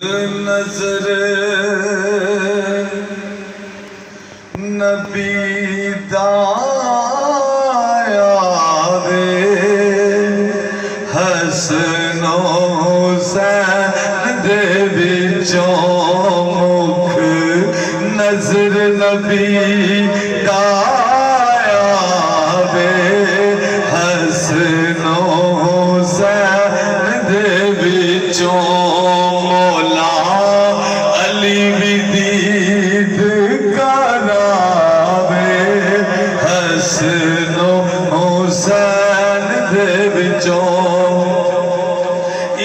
नजर नबी दाया दे हसनो सैन दे विचों मुख नजर नबी दाया दे हसनो सैन दे विचों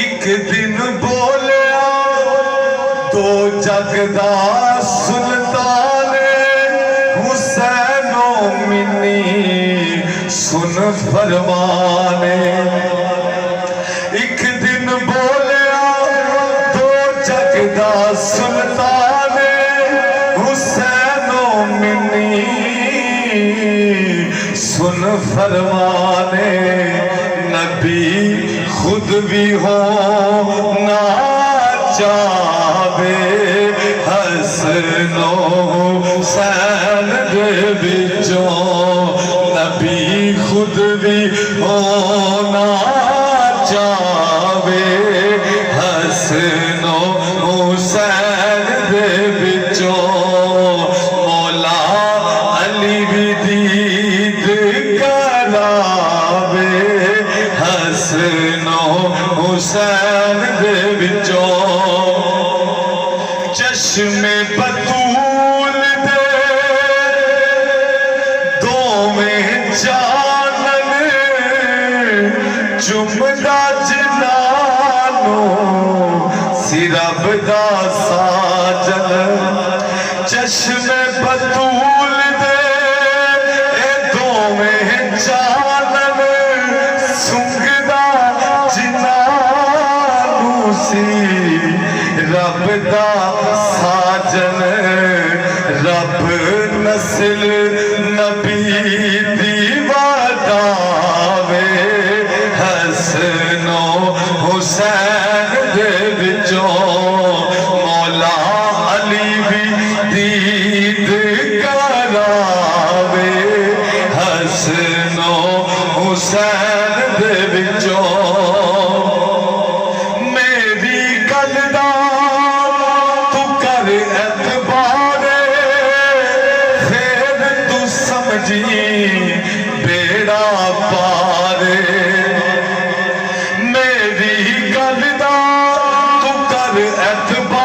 एक दिन बोलिया दो जगदा सुल्तान हुसैनो मिनी सुन फरमाने। एक दिन बोलिया दो जगदा सुल्तान हुसैनो मिनी सुन फरमाने। नबी खुद भी हो ना चाहे हसनो सैन दे विचों नबी खुद भी हो ना चाहे हसनो सैन दे विचों मौला अली भी दीद करावे हसनो हुसैन दे विचों। चश्मे बतूल दे दोवें जानन चुमदा जिनानो सिरब दा साजन। चश्मे बतूल दे दोवें जानन सुंगदा जिनानू सी रब दा साजन। रब नस्ल नबी दी वधावे हसनो हुसैन दे विचों मौला अली भी दीद करावे हसनो हुसैन दे विचों। मेरी गल दा तू कर एतबार फिर तू समझी बेड़ा पार। मेरी गल दा तू कर एतबार